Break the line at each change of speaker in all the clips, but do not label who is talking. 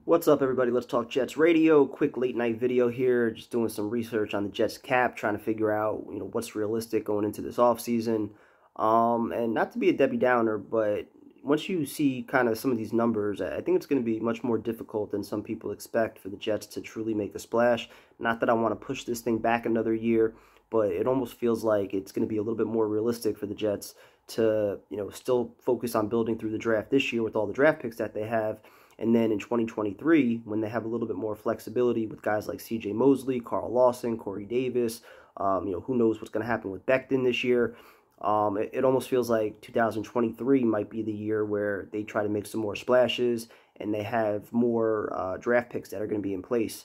What's up, everybody? Let's talk Jets radio. Quick late night video here. Just doing some research on the Jets cap, trying to figure out what's realistic going into this offseason. And not to be a Debbie Downer, but once you see kind of some of these numbers, I think it's going to be much more difficult than some people expect for the Jets to truly make a splash. Not that I want to push this thing back another year, but it almost feels like it's going to be a little bit more realistic for the Jets to still focus on building through the draft this year with all the draft picks that they have. And then in 2023, when they have a little bit more flexibility with guys like C.J. Mosley, Carl Lawson, Corey Davis, who knows what's going to happen with Becton this year. It almost feels like 2023 might be the year where they try to make some more splashes and they have more draft picks that are going to be in place.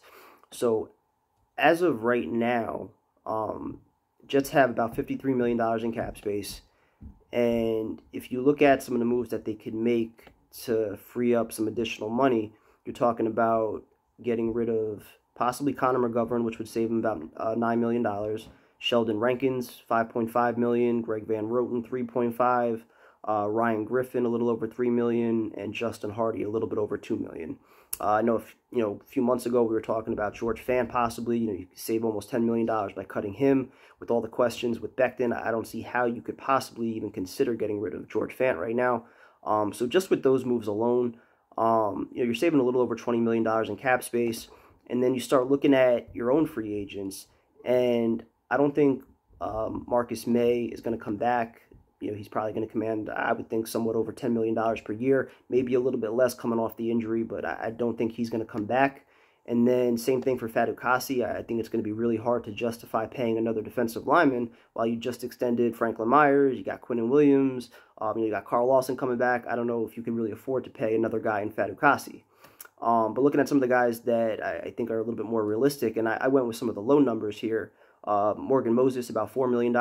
So as of right now, Jets have about $53 million in cap space. And if you look at some of the moves that they could make to free up some additional money, you're talking about getting rid of possibly Connor McGovern, which would save him about $9 million. Sheldon Rankins, $5.5 million. Greg Van Roten, $3.5 million. Ryan Griffin, a little over $3 million. And Justin Hardy, a little bit over $2 million. I know, a few months ago we were talking about George Fant possibly. You could save almost $10 million by cutting him. With all the questions with Becton, I don't see how you could possibly even consider getting rid of George Fant right now. So just with those moves alone, you're saving a little over $20 million in cap space. And then you start looking at your own free agents. And I don't think Marcus May is going to come back. He's probably going to command, I would think, somewhat over $10 million per year. Maybe a little bit less coming off the injury, but I don't think he's going to come back. And then same thing for Fatukasi. I think it's going to be really hard to justify paying another defensive lineman while you just extended Franklin Myers. You got Quinnen Williams. You got Carl Lawson coming back. I don't know if you can really afford to pay another guy in Fatukasi. But looking at some of the guys that I think are a little bit more realistic, and I went with some of the low numbers here. Morgan Moses, about $4 million.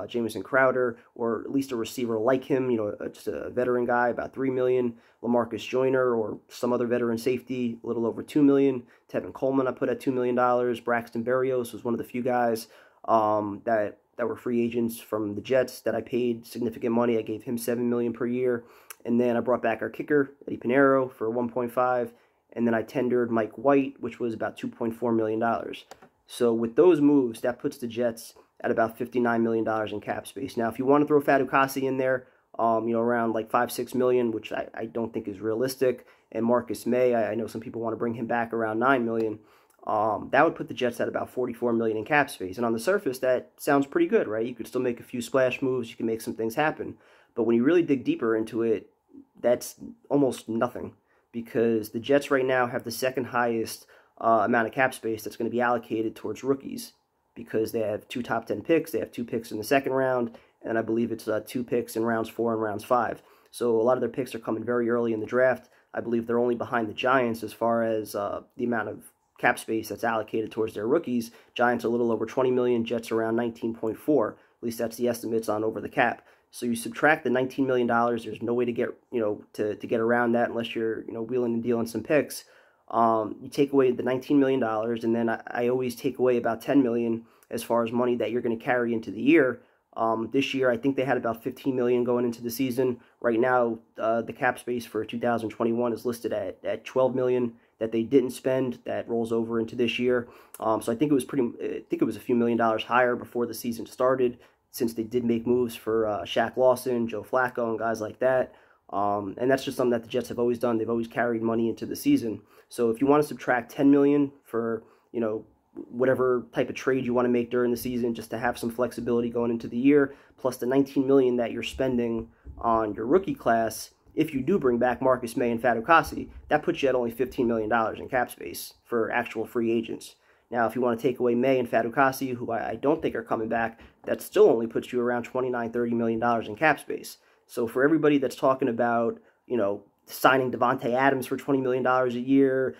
Jamison Crowder, or at least a receiver like him, just a veteran guy, about $3 million. Lamarcus Joyner, or some other veteran safety, a little over $2 million. Tevin Coleman, I put at $2 million. Braxton Berrios was one of the few guys that were free agents from the Jets that I paid significant money. I gave him $7 million per year. And then I brought back our kicker, Eddie Pinheiro, for $1.5 million. And then I tendered Mike White, which was about $2.4 million. So with those moves, that puts the Jets at about $59 million in cap space. Now, if you want to throw Fatukasi in there, around like $5-6 million, which I don't think is realistic, and Marcus May, I know some people want to bring him back around $9 million, that would put the Jets at about $44 million in cap space. And on the surface, that sounds pretty good, right? You could still make a few splash moves. You can make some things happen. But when you really dig deeper into it, that's almost nothing, because the Jets right now have the second highest amount of cap space that's going to be allocated towards rookies, because they have 2 top 10 picks. They have 2 picks in the second round, and I believe it's 2 picks in rounds 4 and rounds 5. So a lot of their picks are coming very early in the draft. I believe they're only behind the Giants as far as the amount of cap space that's allocated towards their rookies. Giants a little over $20 million, Jets around 19.4. At least that's the estimates on over the cap. So you subtract the $19 million. There's no way to get to get around that unless you're wheeling and dealing some picks. You take away the $19 million, and then I always take away about $10 million as far as money that you're going to carry into the year. This year, I think they had about $15 million going into the season. Right now, the cap space for 2021 is listed at $12 million that they didn't spend. That rolls over into this year. So I think it was a few million dollars higher before the season started, since they did make moves for Shaq Lawson, Joe Flacco, and guys like that. And that's just something that the Jets have always done. They've always carried money into the season. So if you want to subtract $10 million for, whatever type of trade you want to make during the season, just to have some flexibility going into the year, plus the $19 million that you're spending on your rookie class, if you do bring back Marcus May and Fatukasi, that puts you at only $15 million in cap space for actual free agents. Now, if you want to take away May and Fatukasi, who I don't think are coming back, that still only puts you around $29-30 million in cap space. So for everybody that's talking about, signing Devontae Adams for $20 million a year,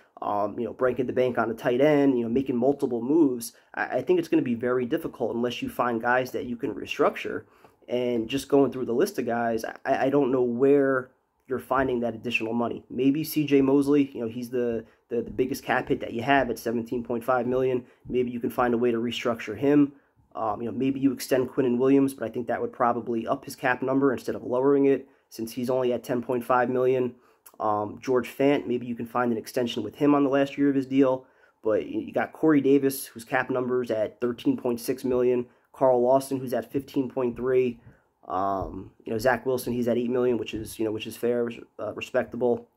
breaking the bank on a tight end, making multiple moves, I think it's going to be very difficult unless you find guys that you can restructure. And just going through the list of guys, I don't know where you're finding that additional money. Maybe C.J. Mosley, he's the biggest cap hit that you have at $17.5 million. Maybe you can find a way to restructure him. Maybe you extend Quinnen Williams, but I think that would probably up his cap number instead of lowering it, since he's only at $10.5 million. George Fant, maybe you can find an extension with him on the last year of his deal. But you got Corey Davis, whose cap number's at $13.6 million. Carl Lawson, who's at $15.3 million. Zach Wilson, he's at $8 million, which is fair, respectable.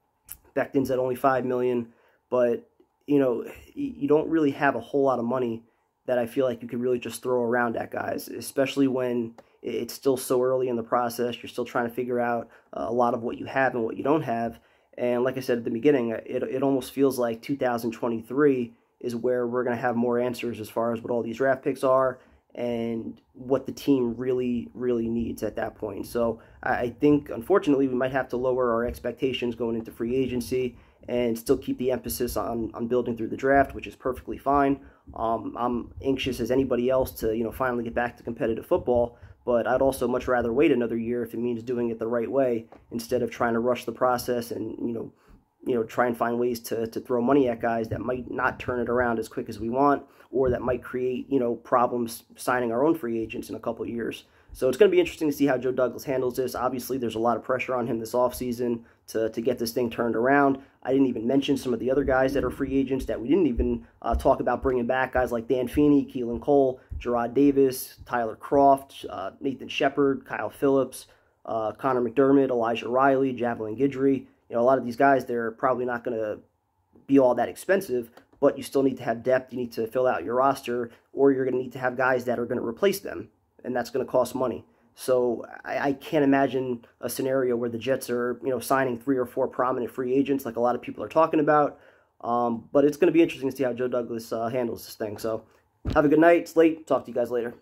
Becton's at only $5 million. But you don't really have a whole lot of money that I feel like you could really just throw around at guys, especially when it's still so early in the process. You're still trying to figure out a lot of what you have and what you don't have. And like I said at the beginning, it almost feels like 2023 is where we're going to have more answers as far as what all these draft picks are and what the team really, really needs at that point. So I think, unfortunately, we might have to lower our expectations going into free agency and still keep the emphasis on building through the draft, which is perfectly fine. I'm anxious as anybody else to finally get back to competitive football, but I'd also much rather wait another year if it means doing it the right way instead of trying to rush the process and try and find ways to throw money at guys that might not turn it around as quick as we want, or that might create problems signing our own free agents in a couple of years. So it's going to be interesting to see how Joe Douglas handles this. Obviously, there's a lot of pressure on him this offseason to get this thing turned around. I didn't even mention some of the other guys that are free agents that we didn't even talk about bringing back, guys like Dan Feeney, Keelan Cole, Gerard Davis, Tyler Croft, Nathan Shepard, Kyle Phillips, Connor McDermott, Elijah Riley, Javelin Guidry. A lot of these guys, they're probably not going to be all that expensive, but you still need to have depth. You need to fill out your roster, or you're going to need to have guys that are going to replace them, and that's going to cost money. So I can't imagine a scenario where the Jets are, signing 3 or 4 prominent free agents like a lot of people are talking about. But it's going to be interesting to see how Joe Douglas handles this thing. So have a good night. It's late. Talk to you guys later.